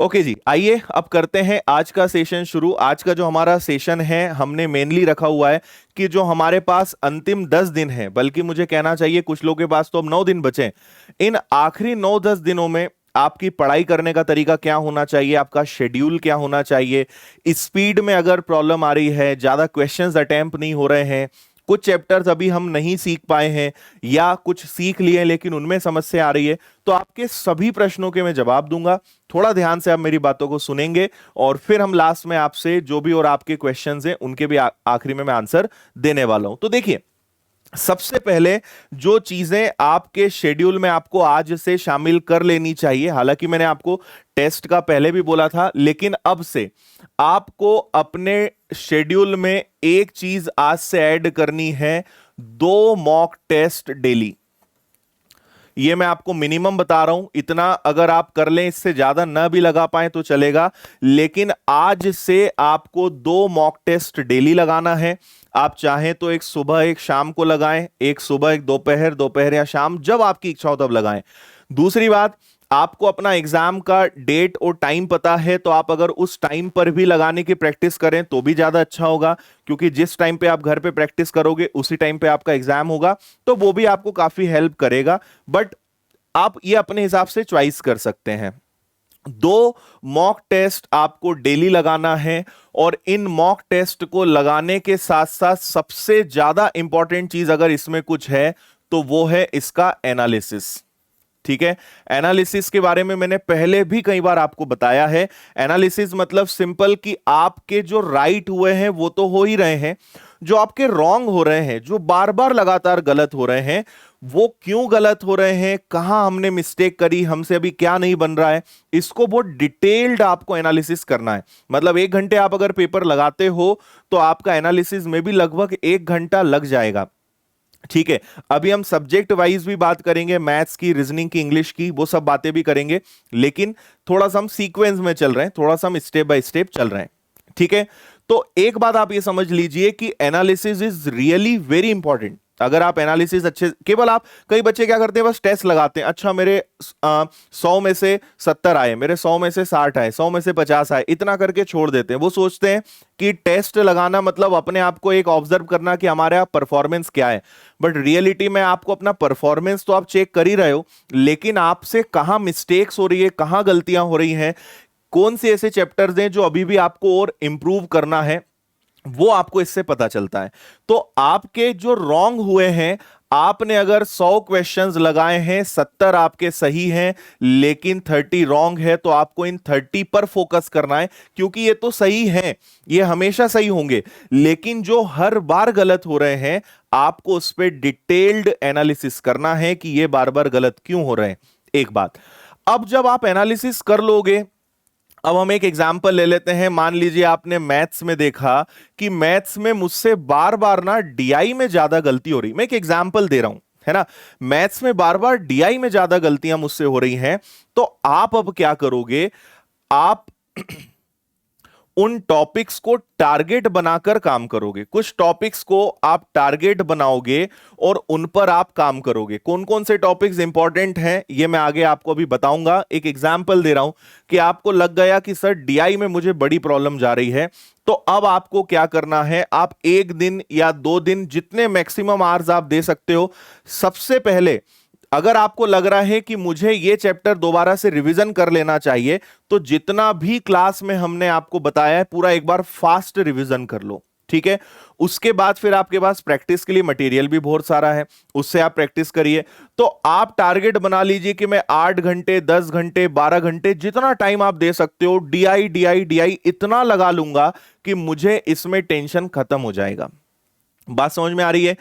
Okay जी, आइए अब करते हैं आज का सेशन शुरू। आज का जो हमारा सेशन है हमने मेनली रखा हुआ है कि जो हमारे पास अंतिम 10 दिन है, बल्कि मुझे कहना चाहिए कुछ लोगों के पास तो अब 9 दिन बचे हैं। इन आखिरी 9-10 दिनों में आपकी पढ़ाई करने का तरीका क्या होना चाहिए, आपका शेड्यूल क्या होना चाहिए, स्पीड में अगर प्रॉब्लम आ रही है, ज्यादा क्वेश्चंस अटेम्प्ट नहीं हो रहे हैं, कुछ चैप्टर्स अभी हम नहीं सीख पाए हैं या कुछ सीख लिए लेकिन उनमें समस्या आ रही है, तो आपके सभी प्रश्नों के मैं जवाब दूंगा। थोड़ा ध्यान से आप मेरी बातों को सुनेंगे और फिर हम लास्ट में आपसे जो भी और आपके क्वेश्चंस हैं उनके भी आखिरी में मैं आंसर देने वाला हूं। तो देखिए, सबसे पहले जो चीजें आपके शेड्यूल में आपको आज से शामिल कर लेनी चाहिए, हालांकि मैंने आपको टेस्ट का पहले भी बोला था, लेकिन अब से आपको अपने शेड्यूल में एक चीज आज से ऐड करनी है, 2 मॉक टेस्ट डेली। ये मैं आपको मिनिमम बता रहा हूं, इतना अगर आप कर लें, इससे ज्यादा ना भी लगा पाए तो चलेगा, लेकिन आज से आपको 2 मॉक टेस्ट डेली लगाना है। आप चाहें तो एक सुबह एक शाम को लगाएं, एक सुबह एक दोपहर, दोपहर या शाम, जब आपकी इच्छा हो तब लगाएं। दूसरी बात, आपको अपना एग्जाम का डेट और टाइम पता है, तो आप अगर उस टाइम पर भी लगाने की प्रैक्टिस करें तो भी ज्यादा अच्छा होगा, क्योंकि जिस टाइम पे आप घर पे प्रैक्टिस करोगे उसी टाइम पे आपका एग्जाम होगा, तो वो भी आपको काफी हेल्प करेगा। बट आप ये अपने हिसाब से चॉइस कर सकते हैं। 2 मॉक टेस्ट आपको डेली लगाना है, और इन मॉक टेस्ट को लगाने के साथ साथ सबसे ज्यादा इंपॉर्टेंट चीज अगर इसमें कुछ है तो वो है इसका एनालिसिस। ठीक है, एनालिसिस के बारे में मैंने पहले भी कई बार आपको बताया है। एनालिसिस मतलब सिंपल कि आपके जो राइट हुए हैं वो तो हो ही रहे हैं, जो आपके रॉन्ग हो रहे हैं, जो बार बार लगातार गलत हो रहे हैं, वो क्यों गलत हो रहे हैं, कहां हमने मिस्टेक करी, हमसे अभी क्या नहीं बन रहा है, इसको बहुत डिटेल्ड आपको एनालिसिस करना है। मतलब 1 घंटे आप अगर पेपर लगाते हो तो आपका एनालिसिस में भी लगभग 1 घंटा लग जाएगा। ठीक है, अभी हम सब्जेक्ट वाइज भी बात करेंगे, मैथ्स की, रीजनिंग की, इंग्लिश की, वो सब बातें भी करेंगे, लेकिन थोड़ा सा हम सीक्वेंस में चल रहे हैं, थोड़ा सा हम स्टेप बाय स्टेप चल रहे हैं। ठीक है, तो एक बात आप ये समझ लीजिए कि analysis is really very important. अगर आप एनालिसिस अच्छे, केवल आप, कई बच्चे क्या करते हैं, बस टेस्ट लगाते हैं, अच्छा मेरे 100 में से 70 आए, मेरे 100 में से 60 आए, 100 में से 50 आए, इतना करके छोड़ देते हैं। वो सोचते हैं कि टेस्ट लगाना मतलब अपने आप को एक ऑब्जर्व करना कि हमारा परफॉर्मेंस क्या है। बट रियलिटी में आपको अपना परफॉर्मेंस तो आप चेक कर ही रहे हो, लेकिन आपसे कहां मिस्टेक्स हो रही है, कहां गलतियां हो रही हैं, कौन से ऐसे चैप्टर्स हैं जो अभी भी आपको और इंप्रूव करना है, वो आपको इससे पता चलता है। तो आपके जो रॉन्ग हुए हैं, आपने अगर 100 क्वेश्चंस लगाए हैं, 70 आपके सही हैं लेकिन 30 रॉन्ग है, तो आपको इन 30 पर फोकस करना है, क्योंकि ये तो सही हैं, ये हमेशा सही होंगे, लेकिन जो हर बार गलत हो रहे हैं आपको उस पर डिटेल्ड एनालिसिस करना है कि ये बार बार गलत क्यों हो रहे हैं। एक बात, अब जब आप एनालिसिस कर लोगे, अब हम एक एग्जाम्पल ले लेते हैं। मान लीजिए आपने मैथ्स में देखा कि मैथ्स में मुझसे बार बार ना डीआई में ज्यादा गलती हो रही, मैं एक एग्जाम्पल दे रहा हूं, है ना, मैथ्स में बार बार डीआई में ज्यादा गलतियां मुझसे हो रही हैं, तो आप अब क्या करोगे, आप उन टॉपिक्स को टारगेट बनाकर काम करोगे। कुछ टॉपिक्स को आप टारगेट बनाओगे और उन पर आप काम करोगे। कौन कौन से टॉपिक्स इंपॉर्टेंट हैं ये मैं आगे आपको अभी बताऊंगा। एक एग्जांपल दे रहा हूं कि आपको लग गया कि सर डीआई में मुझे बड़ी प्रॉब्लम जा रही है, तो अब आपको क्या करना है, आप 1 दिन या 2 दिन, जितने मैक्सिमम आवर्स आप दे सकते हो, सबसे पहले अगर आपको लग रहा है कि मुझे ये चैप्टर दोबारा से रिवीजन कर लेना चाहिए, तो जितना भी क्लास में हमने आपको बताया है पूरा एक बार फास्ट रिवीजन कर लो। ठीक है, उसके बाद फिर आपके पास प्रैक्टिस के लिए मटेरियल भी बहुत सारा है, उससे आप प्रैक्टिस करिए। तो आप टारगेट बना लीजिए कि मैं 8 घंटे, 10 घंटे, 12 घंटे, जितना टाइम आप दे सकते हो, डीआई डीआई डीआई इतना लगा लूंगा कि मुझे इसमें टेंशन खत्म हो जाएगा। बात समझ में आ रही है?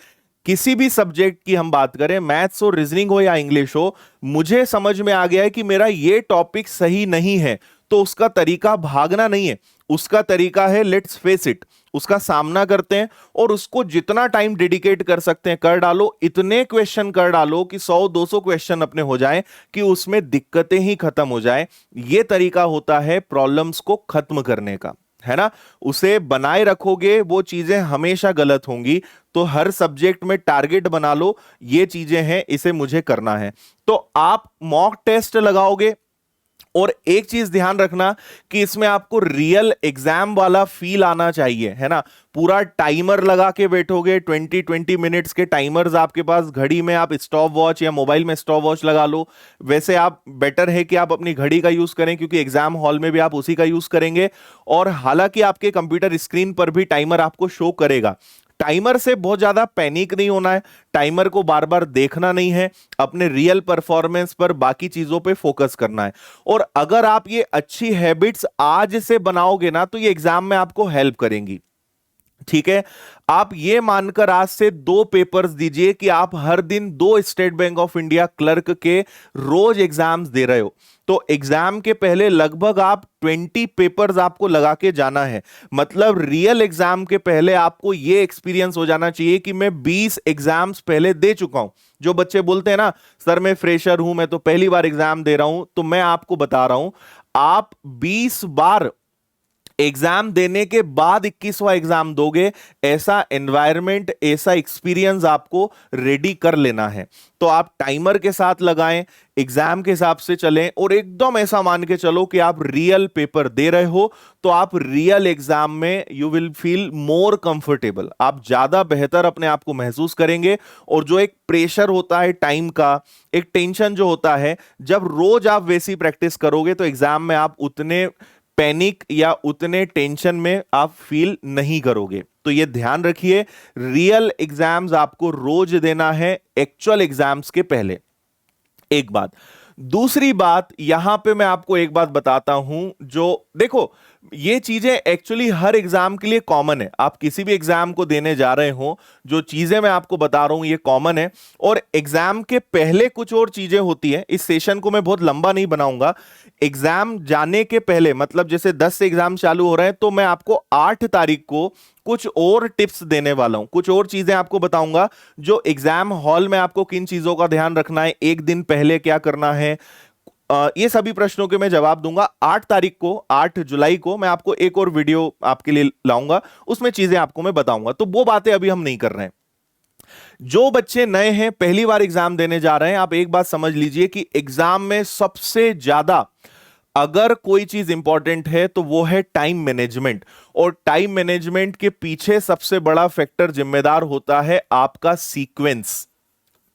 किसी भी सब्जेक्ट की हम बात करें, मैथ्स हो, रीजनिंग हो या इंग्लिश हो, मुझे समझ में आ गया है कि मेरा ये टॉपिक सही नहीं है, तो उसका तरीका भागना नहीं है, उसका तरीका है लेट्स फेस इट, उसका सामना करते हैं और उसको जितना टाइम डेडिकेट कर सकते हैं कर डालो। इतने क्वेश्चन कर डालो कि 100-200 क्वेश्चन अपने हो जाएं कि उसमें दिक्कतें ही खत्म हो जाएं। यह तरीका होता है प्रॉब्लम्स को खत्म करने का, है ना। उसे बनाए रखोगे, वो चीजें हमेशा गलत होंगी। तो हर सब्जेक्ट में टारगेट बना लो, ये चीजें हैं, इसे मुझे करना है। तो आप मॉक टेस्ट लगाओगे, और एक चीज ध्यान रखना कि इसमें आपको रियल एग्जाम वाला फील आना चाहिए, है ना। पूरा टाइमर लगा के बैठोगे, 20-20 मिनट्स के टाइमर्स आपके पास घड़ी में, आप स्टॉप वॉच या मोबाइल में स्टॉप वॉच लगा लो। वैसे आप बेटर है कि आप अपनी घड़ी का यूज करें, क्योंकि एग्जाम हॉल में भी आप उसी का यूज करेंगे। और हालांकि आपके कंप्यूटर स्क्रीन पर भी टाइमर आपको शो करेगा। टाइमर से बहुत ज्यादा पैनिक नहीं होना है, टाइमर को बार बार देखना नहीं है, अपने रियल परफॉर्मेंस पर, बाकी चीजों पे फोकस करना है। और अगर आप ये अच्छी हैबिट्स आज से बनाओगे ना, तो ये एग्जाम में आपको हेल्प करेंगी। ठीक है, आप ये मानकर आज से 2 पेपर्स दीजिए कि आप हर दिन 2 state bank of India clerk के रोज एग्जाम्स दे रहे हो। तो एग्जाम के पहले लगभग आप 20 पेपर्स आपको लगा के जाना है। मतलब रियल एग्जाम के पहले आपको ये एक्सपीरियंस हो जाना चाहिए कि मैं 20 एग्जाम्स पहले दे चुका हूं। जो बच्चे बोलते हैं ना सर मैं फ्रेशर हूं, मैं तो पहली बार एग्जाम दे रहा हूं, तो मैं आपको बता रहा हूं, आप 20 बार एग्जाम देने के बाद 21वां एग्जाम दोगे। ऐसा एनवायरनमेंट, ऐसा एक्सपीरियंस आपको रेडी कर लेना है। तो आप टाइमर के साथ लगाएं, एग्जाम के हिसाब से चलें, और एकदम ऐसा मान के चलो कि आप रियल पेपर दे रहे हो। तो आप रियल एग्जाम में you will feel more comfortable, आप ज्यादा बेहतर अपने आप को महसूस करेंगे। और जो एक प्रेशर होता है टाइम का, एक टेंशन जो होता है, जब रोज आप वैसी प्रैक्टिस करोगे तो एग्जाम में आप उतने पैनिक या उतने टेंशन में आप फील नहीं करोगे। तो ये ध्यान रखिए, रियल एग्जाम्स आपको रोज देना है एक्चुअल एग्जाम्स के पहले। एक बात। दूसरी बात, यहां पे मैं आपको एक बात बताता हूं, जो देखो ये चीजें एक्चुअली हर एग्जाम के लिए कॉमन है। आप किसी भी एग्जाम को देने जा रहे हो, जो चीजें मैं आपको बता रहा हूं ये कॉमन है। और एग्जाम के पहले कुछ और चीजें होती हैं। इस सेशन को मैं बहुत लंबा नहीं बनाऊंगा। एग्जाम जाने के पहले, मतलब जैसे 10 से एग्जाम चालू हो रहे हैं, तो मैं आपको 8 तारीख को कुछ और टिप्स देने वाला हूं, कुछ और चीजें आपको बताऊंगा जो एग्जाम हॉल में आपको किन चीजों का ध्यान रखना है, एक दिन पहले क्या करना है। ये सभी प्रश्नों के मैं जवाब दूंगा। 8 तारीख को, 8 जुलाई को मैं आपको एक और वीडियो आपके लिए लाऊंगा, उसमें चीजें आपको मैं बताऊंगा। तो वो बातें अभी हम नहीं कर रहे हैं। जो बच्चे नए हैं, पहली बार एग्जाम देने जा रहे हैं, आप एक बात समझ लीजिए कि एग्जाम में सबसे ज्यादा अगर कोई चीज इंपॉर्टेंट है तो वो है टाइम मैनेजमेंट। और टाइम मैनेजमेंट के पीछे सबसे बड़ा फैक्टर जिम्मेदार होता है आपका सीक्वेंस।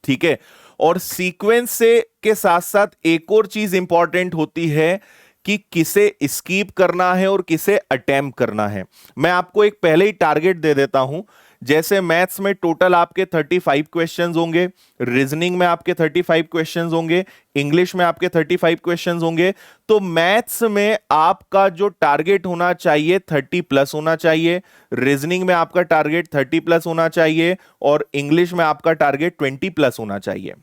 ठीक है, और सीक्वेंस से के साथ साथ एक और चीज इंपॉर्टेंट होती है कि किसे स्कीप करना है और किसे अटेम्प्ट करना है। मैं आपको एक पहले ही टारगेट दे देता हूं। जैसे मैथ्स में टोटल आपके 35 क्वेश्चंस होंगे, रीजनिंग में आपके 35 क्वेश्चंस होंगे, इंग्लिश में आपके 35 क्वेश्चंस होंगे। तो मैथ्स में आपका जो टारगेट होना चाहिए 30+ होना चाहिए, रीजनिंग में आपका टारगेट 30+ होना चाहिए, और इंग्लिश में आपका टारगेट 20+ होना चाहिए।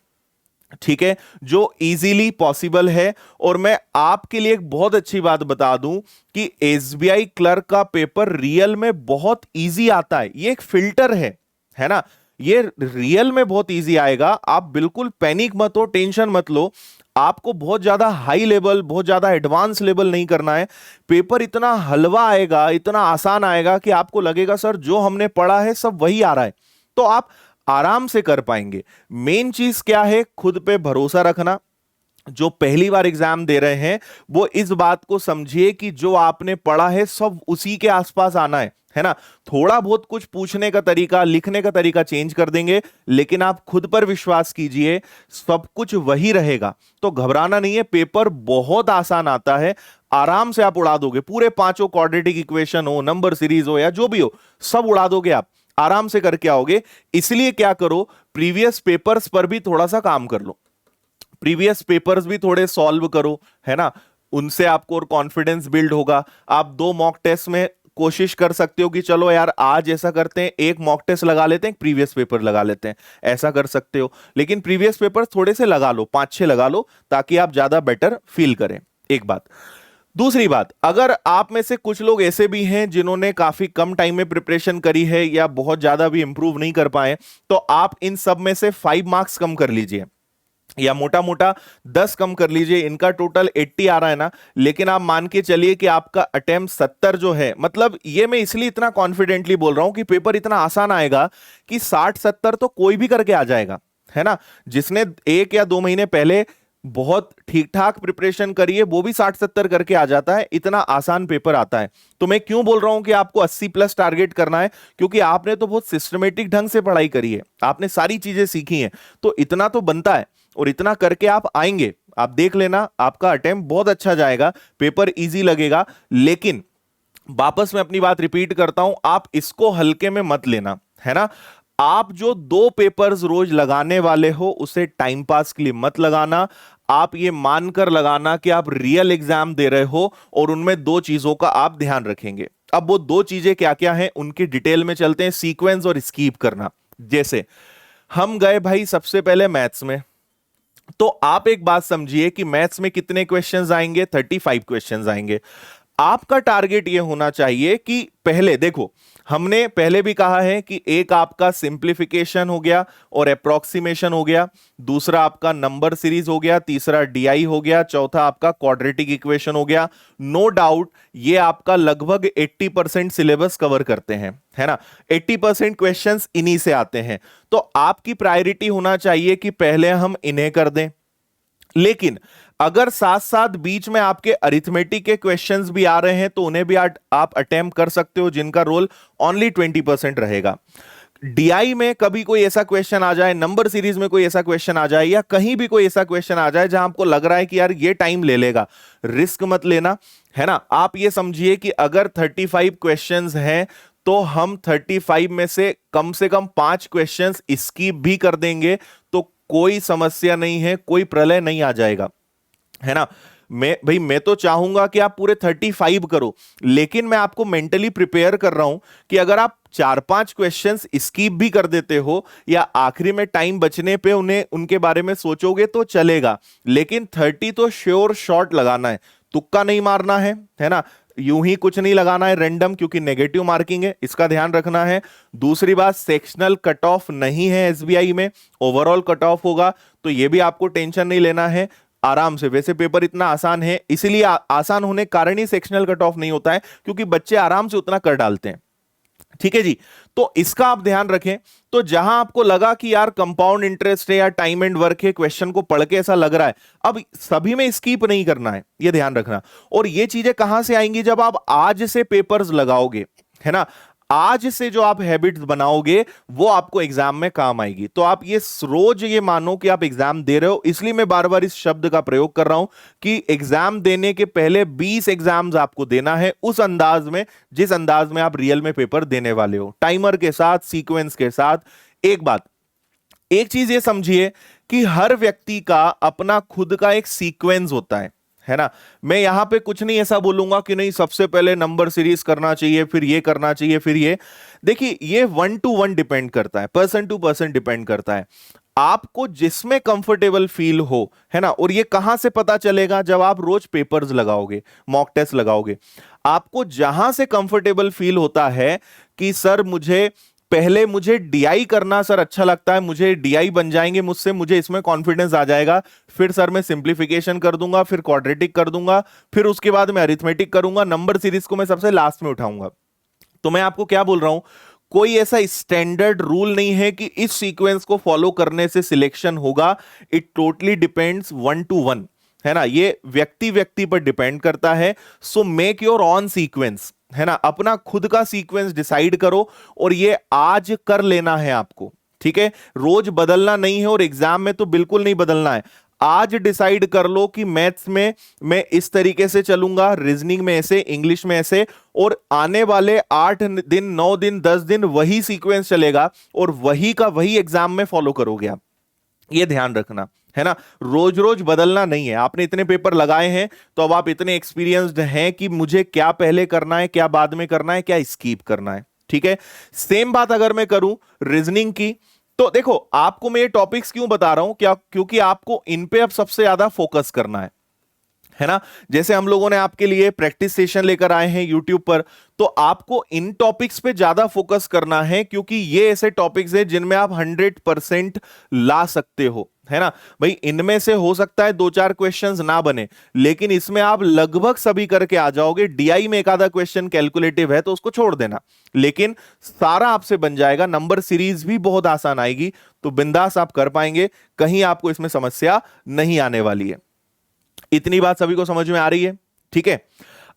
ठीक है, जो इजीली पॉसिबल है। और मैं आपके लिए एक बहुत अच्छी बात बता दूं कि एसबीआई क्लर्क का पेपर रियल में बहुत इजी आता है। ये एक फिल्टर है ना। ये रियल में बहुत इजी आएगा। आप बिल्कुल पैनिक मत हो, टेंशन मत लो। आपको बहुत ज्यादा हाई लेवल, बहुत ज्यादा एडवांस लेवल नहीं करना है। पेपर इतना हलवा आएगा, इतना आसान आएगा कि आपको लगेगा सर जो हमने पढ़ा है सब वही आ रहा है। तो आप आराम से कर पाएंगे। मेन चीज क्या है, खुद पे भरोसा रखना। जो पहली बार एग्जाम दे रहे हैं वो इस बात को समझिए कि जो आपने पढ़ा है सब उसी के आसपास आना है ना। थोड़ा बहुत कुछ पूछने का तरीका, लिखने का तरीका चेंज कर देंगे, लेकिन आप खुद पर विश्वास कीजिए, सब कुछ वही रहेगा। तो घबराना नहीं है, पेपर बहुत आसान आता है, आराम से आप उड़ा दोगे। पूरे 5 क्वाड्रेटिक इक्वेशन हो, नंबर सीरीज हो, या जो भी हो, सब उड़ा दोगे आप, आराम से करके आओगे। इसलिए क्या करो, प्रीवियस पेपर्स पर भी थोड़ा सा काम कर लो, प्रीवियस पेपर्स भी थोड़े सॉल्व करो, है ना। उनसे आपको और कॉन्फिडेंस बिल्ड होगा। आप 2 मॉक टेस्ट में कोशिश कर सकते हो कि चलो यार आज ऐसा करते हैं, एक मॉक टेस्ट लगा लेते हैं, प्रीवियस पेपर लगा लेते हैं, ऐसा कर सकते हो। लेकिन प्रीवियस पेपर थोड़े से लगा लो, 5-6 लगा लो, ताकि आप ज्यादा बेटर फील करें। एक बात। दूसरी बात, अगर आप में से कुछ लोग ऐसे भी हैं जिन्होंने काफी कम टाइम में प्रिपरेशन करी है या बहुत ज्यादा भी इंप्रूव नहीं कर पाए, तो आप इन सब में से 5 मार्क्स कम कर लीजिए, या मोटा मोटा 10 कम कर लीजिए। इनका टोटल 80 आ रहा है ना, लेकिन आप मान के चलिए कि आपका अटेम्प्ट 70 जो है, मतलब ये मैं इसलिए इतना कॉन्फिडेंटली बोल रहा हूं कि पेपर इतना आसान आएगा कि 60-70 तो कोई भी करके आ जाएगा, है ना। जिसने 1 या 2 महीने पहले बहुत ठीक ठाक प्रिपरेशन करिए, वो भी 60-70 करके आ जाता है, इतना आसान पेपर आता है। तो मैं क्यों बोल रहा हूं कि आपको 80 प्लस टारगेट करना है, क्योंकि आपने तो बहुत सिस्टमेटिक ढंग से पढ़ाई करी है, आपने सारी चीजें सीखी हैं, तो इतना तो बनता है, और इतना करके आप आएंगे, आप देख लेना आपका अटेम्प्ट बहुत अच्छा जाएगा, पेपर इजी लगेगा। लेकिन वापस मैं अपनी बात रिपीट करता हूं, आप इसको हल्के में मत लेना, है ना। आप जो 2 पेपर्स रोज लगाने वाले हो उसे टाइम पास के लिए मत लगाना, आप ये मानकर लगाना कि आप रियल एग्जाम दे रहे हो, और उनमें 2 चीजों का आप ध्यान रखेंगे। अब वो 2 चीजें क्या क्या हैं उनकी डिटेल में चलते हैं, सीक्वेंस और स्कीप करना। जैसे हम गए भाई सबसे पहले मैथ्स में, तो आप एक बात समझिए कि मैथ्स में कितने क्वेश्चंस आएंगे, 35 क्वेश्चंस आएंगे। आपका टारगेट यह होना चाहिए कि पहले देखो, हमने पहले भी कहा है कि एक आपका सिंप्लीफिकेशन हो गया और अप्रोक्सीमेशन हो गया, दूसरा आपका नंबर सीरीज हो गया, तीसरा डीआई हो गया, चौथा आपका क्वाड्रेटिक इक्वेशन हो गया। नो डाउट ये आपका लगभग 80% सिलेबस कवर करते हैं, है ना। 80% क्वेश्चंस इन्हीं से आते हैं, तो आपकी प्रायोरिटी होना चाहिए कि पहले हम इन्हें कर दें। लेकिन अगर साथ साथ बीच में आपके अरिथमेटिक के क्वेश्चंस भी आ रहे हैं तो उन्हें भी आप अटेम्प्ट कर सकते हो, जिनका रोल ओनली 20% रहेगा। डीआई में कभी कोई ऐसा क्वेश्चन आ जाए, नंबर सीरीज में कोई ऐसा क्वेश्चन आ जाए, या कहीं भी कोई ऐसा क्वेश्चन आ जाए जहां आपको लग रहा है कि यार ये टाइम ले लेगा, रिस्क मत लेना, है ना। आप ये समझिए कि अगर 35 क्वेश्चंस हैं तो हम 35 में से कम 5 क्वेश्चंस स्किप भी कर देंगे तो कोई समस्या नहीं है, कोई प्रलय नहीं आ जाएगा, है ना। मैं तो चाहूंगा कि आप पूरे 35 करो, लेकिन मैं आपको मेंटली प्रिपेयर कर रहा हूं कि अगर आप 4-5 क्वेश्चंस स्किप भी कर देते हो या आखिरी में टाइम बचने पे उन्हें उनके बारे में सोचोगे तो चलेगा, लेकिन 30 तो श्योर शॉट लगाना है, तुक्का नहीं मारना है ना। यूं ही कुछ नहीं लगाना है रैंडम, क्योंकि नेगेटिव मार्किंग है, इसका ध्यान रखना है। दूसरी बात, सेक्शनल कट ऑफ नहीं है एसबीआई में, ओवरऑल कट ऑफ होगा, तो यह भी आपको टेंशन नहीं लेना है, आराम से। वैसे पेपर इतना आसान है, इसीलिए आसान होने के कारण ही सेक्शनल कट ऑफ नहीं होता है, क्योंकि बच्चे आराम से उतना कर डालते हैं, ठीक है जी। तो इसका आप ध्यान रखें। तो जहां आपको लगा कि यार कंपाउंड इंटरेस्ट है या टाइम एंड वर्क है, क्वेश्चन को पढ़ के ऐसा लग रहा है, अब सभी में स्किप नहीं करना है, यह ध्यान रखना। और ये चीजें कहां से आएंगी, जब आप आज से पेपर्स लगाओगे, है ना। आज से जो आप हैबिट्स बनाओगे वो आपको एग्जाम में काम आएगी। तो आप ये रोज ये मानो कि आप एग्जाम दे रहे हो, इसलिए मैं बार बार इस शब्द का प्रयोग कर रहा हूं कि एग्जाम देने के पहले 20 एग्जाम्स आपको देना है, उस अंदाज में जिस अंदाज में आप रियल में पेपर देने वाले हो, टाइमर के साथ, सीक्वेंस के साथ। एक बात, एक चीज ये समझिए कि हर व्यक्ति का अपना खुद का एक सीक्वेंस होता है ना। मैं यहां पे कुछ नहीं ऐसा बोलूंगा कि नहीं सबसे पहले नंबर सीरीज करना चाहिए, फिर ये करना चाहिए, फिर ये। देखिए ये 1 to 1 डिपेंड करता है, पर्सन टू पर्सन डिपेंड करता है, आपको जिसमें कंफर्टेबल फील हो, है ना। और ये कहां से पता चलेगा, जब आप रोज पेपर्स लगाओगे, मॉक टेस्ट लगाओगे, आपको जहां से कंफर्टेबल फील होता है कि सर मुझे डीआई करना सर अच्छा लगता है, मुझे डीआई बन जाएंगे मुझसे, मुझे इसमें कॉन्फिडेंस आ जाएगा, फिर सर मैं सिंप्लीफिकेशन कर दूंगा, फिर क्वाड्रेटिक कर दूंगा, फिर उसके बाद मैं अरिथमेटिक करूंगा, नंबर सीरीज को मैं सबसे लास्ट में उठाऊंगा। तो मैं आपको क्या बोल रहा हूं, कोई ऐसा स्टैंडर्ड रूल नहीं है कि इस सीक्वेंस को फॉलो करने से सिलेक्शन होगा। इट टोटली डिपेंड्स 1 to 1, है ना। ये व्यक्ति व्यक्ति पर डिपेंड करता है। So make your on sequence, है ना, अपना खुद का सीक्वेंस डिसाइड करो, और ये आज कर लेना है आपको, ठीक है। रोज बदलना नहीं है, और एग्जाम में तो बिल्कुल नहीं बदलना है। आज डिसाइड कर लो कि मैथ्स में मैं इस तरीके से चलूंगा, रीजनिंग में ऐसे, इंग्लिश में ऐसे, और आने वाले 8 दिन, 9 दिन, 10 दिन वही सीक्वेंस चलेगा, और वही का वही एग्जाम में फॉलो करोगे आप, ये ध्यान रखना, है ना। रोज रोज बदलना नहीं है। आपने इतने पेपर लगाए हैं तो अब आप इतने एक्सपीरियंस्ड हैं कि मुझे क्या पहले करना है, क्या बाद में करना है, क्या स्कीप करना है, ठीक है। सेम बात अगर मैं करूं रीजनिंग की, तो देखो आपको मैं ये टॉपिक्स क्यों बता रहा हूं, क्या, क्योंकि आपको इन पे अब सबसे ज्यादा फोकस करना है ना। जैसे हम लोगों ने आपके लिए प्रैक्टिस सेशन लेकर आए हैं यूट्यूब पर, तो आपको इन टॉपिक्स पे ज्यादा फोकस करना है, क्योंकि ये ऐसे टॉपिक्स हैं जिनमें आप 100% ला सकते हो, है ना भाई। इनमें से हो सकता है दो चार क्वेश्चंस ना बने, लेकिन इसमें आप लगभग सभी करके आ जाओगे। डीआई में एक आधा क्वेश्चन कैलकुलेटिव है तो उसको छोड़ देना, लेकिन सारा आपसे बन जाएगा। नंबर सीरीज भी बहुत आसान आएगी, तो बिंदास आप कर पाएंगे, कहीं आपको इसमें समस्या नहीं आने वाली है। इतनी बात सभी को समझ में आ रही है? ठीक है।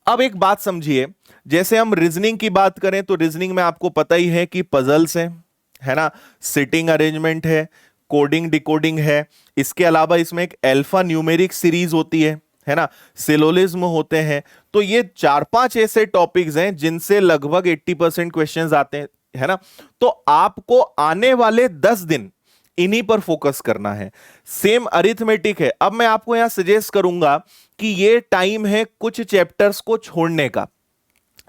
अब एक बात समझिए, जैसे हम रीजनिंग की बात करें तो रीजनिंग में आपको पता ही है कि पजल्स है ना, सिटिंग अरेंजमेंट है, कोडिंग डिकोडिंग है। इसके अलावा इसमें एक अल्फा न्यूमेरिक सीरीज होती है ना, सिलोलिज्म होते हैं। तो ये 4-5 ऐसे टॉपिक्स हैं जिनसे लगभग 80% क्वेश्चंस आते हैं, है ना। तो आपको आने वाले 10 दिन इन्हीं पर फोकस करना है। सेम अरिथमेटिक है। अब मैं आपको यहां सजेस्ट करूंगा कि ये टाइम है कुछ चैप्टर्स को छोड़ने का।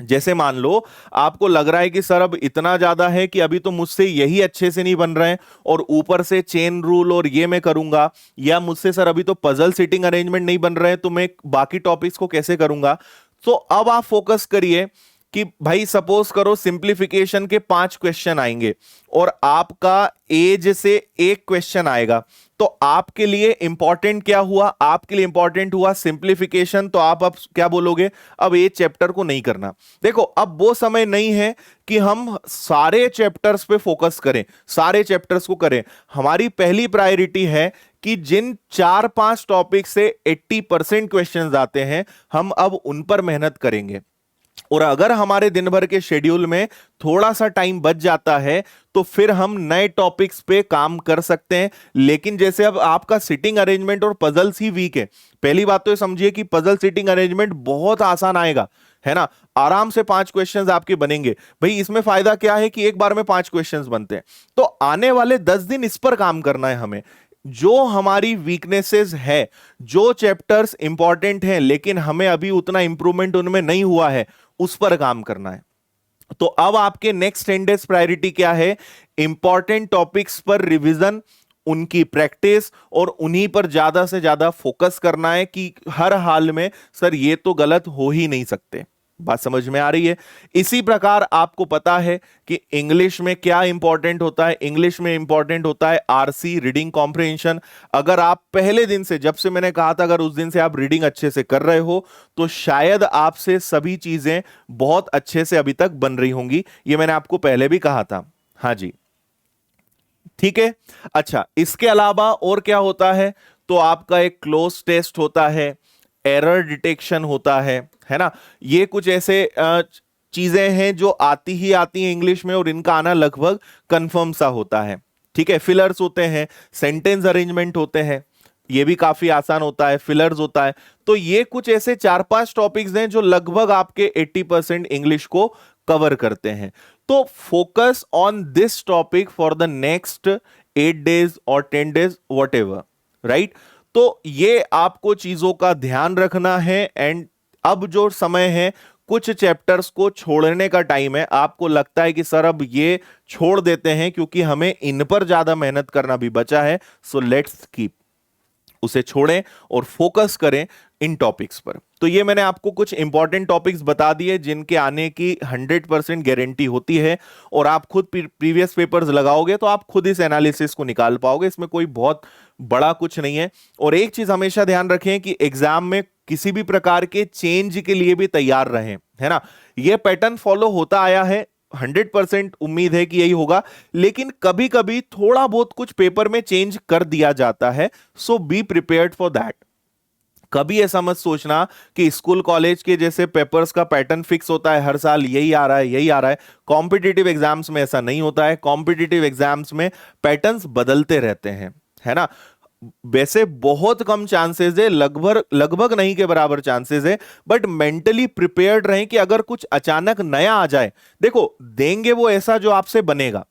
जैसे मान लो आपको लग रहा है कि सर अब इतना ज्यादा है कि अभी तो मुझसे यही अच्छे से नहीं बन रहे हैं, और ऊपर से चेन रूल और ये मैं करूंगा, या मुझसे सर अभी तो पजल सिटिंग अरेंजमेंट नहीं बन रहे हैं, तो मैं बाकी टॉपिक्स को कैसे करूंगा। तो अब आप फोकस करिए कि भाई सपोज करो सिंप्लीफिकेशन के 5 क्वेश्चन आएंगे और आपका एज से एक क्वेश्चन आएगा, तो आपके लिए इंपॉर्टेंट क्या हुआ? आपके लिए इंपॉर्टेंट हुआ सिंप्लीफिकेशन। तो आप अब क्या बोलोगे? अब ये चैप्टर को नहीं करना। देखो, अब वो समय नहीं है कि हम सारे चैप्टर्स पे फोकस करें, सारे चैप्टर्स को करें। हमारी पहली प्रायोरिटी है कि जिन 4-5 टॉपिक से 80% क्वेश्चंस आते हैं, हम अब उन पर मेहनत करेंगे। और अगर हमारे दिन भर के शेड्यूल में थोड़ा सा टाइम बच जाता है तो फिर हम नए टॉपिक्स पे काम कर सकते हैं। लेकिन जैसे अब आपका सिटिंग अरेंजमेंट और पजल्स ही वीक है, पहली बात तो ये समझिए कि पजल सिटिंग अरेंजमेंट बहुत आसान आएगा, है ना। आराम से 5 क्वेश्चंस आपके बनेंगे। भाई इसमें फायदा क्या है कि एक बार में 5 क्वेश्चंस बनते हैं। तो आने वाले 10 दिन इस पर काम करना है हमें। जो हमारी वीकनेसेस है, जो चैप्टर्स इंपॉर्टेंट हैं लेकिन हमें अभी उतना इंप्रूवमेंट उनमें नहीं हुआ है, उस पर काम करना है। तो अब आपके नेक्स्ट 10 डेज प्रायोरिटी क्या है? इंपॉर्टेंट टॉपिक्स पर रिवीजन, उनकी प्रैक्टिस, और उन्हीं पर ज्यादा से ज्यादा फोकस करना है कि हर हाल में सर ये तो गलत हो ही नहीं सकते। बात समझ में आ रही है? इसी प्रकार आपको पता है कि इंग्लिश में क्या इंपॉर्टेंट होता है। इंग्लिश में इंपॉर्टेंट होता है आरसी, रीडिंग कॉम्प्रिहेंशन। अगर आप पहले दिन से, जब से मैंने कहा था, अगर उस दिन से आप रीडिंग अच्छे से कर रहे हो तो शायद आपसे सभी चीजें बहुत अच्छे से अभी तक बन रही होंगी। ये मैंने आपको पहले भी कहा था। हाँ जी, ठीक है। अच्छा, इसके अलावा और क्या होता है? तो आपका एक क्लोज टेस्ट होता है, एरर डिटेक्शन होता है ना। ये कुछ ऐसे चीजें हैं जो आती ही आती हैं इंग्लिश में, और इनका आना लगभग कंफर्म सा होता है। ठीक है। फिलर्स होते हैं, सेंटेंस अरेंजमेंट होते हैं, ये भी काफी आसान होता है, फिलर्स होता है। तो ये कुछ ऐसे 4-5 टॉपिक्स हैं जो लगभग आपके 80% इंग्लिश को कवर करते हैं। तो focus on this topic for the next 8 days और 10 डेज, वॉट एवर, राइट। तो ये आपको चीजों का ध्यान रखना है। एंड अब जो समय है, कुछ चैप्टर्स को छोड़ने का टाइम है। आपको लगता है कि सर अब ये छोड़ देते हैं क्योंकि हमें इन पर ज्यादा मेहनत करना भी बचा है, सो लेट्स कीप, उसे छोड़ें और फोकस करें इन टॉपिक्स पर। तो ये मैंने आपको कुछ इंपॉर्टेंट टॉपिक्स बता दिए जिनके आने की 100% गारंटी होती है, और आप खुद प्रीवियस पेपर्स लगाओगे तो आप खुद इस एनालिसिस को निकाल पाओगे। इसमें कोई बहुत बड़ा कुछ नहीं है। और एक चीज हमेशा ध्यान रखें कि एग्जाम में किसी भी प्रकार के चेंज के लिए भी तैयार रहें, है ना। यह पैटर्न फॉलो होता आया है, 100% उम्मीद है कि यही होगा, लेकिन कभी कभी थोड़ा बहुत कुछ पेपर में चेंज कर दिया जाता है। सो बी प्रिपेयर्ड फॉर दैट। कभी ऐसा मत सोचना कि स्कूल कॉलेज के जैसे पेपर्स का पैटर्न फिक्स होता है, हर साल यही आ रहा है, यही आ रहा है। कॉम्पिटिटिव एग्जाम्स में ऐसा नहीं होता है। कॉम्पिटिटिव एग्जाम्स में पैटर्न्स बदलते रहते हैं, है ना। वैसे बहुत कम चांसेस है, लगभग लगभग नहीं के बराबर चांसेस है, बट मेंटली प्रिपेयर्ड रहें कि अगर कुछ अचानक नया आ जाए, देखो देंगे वो ऐसा जो आपसे बनेगा।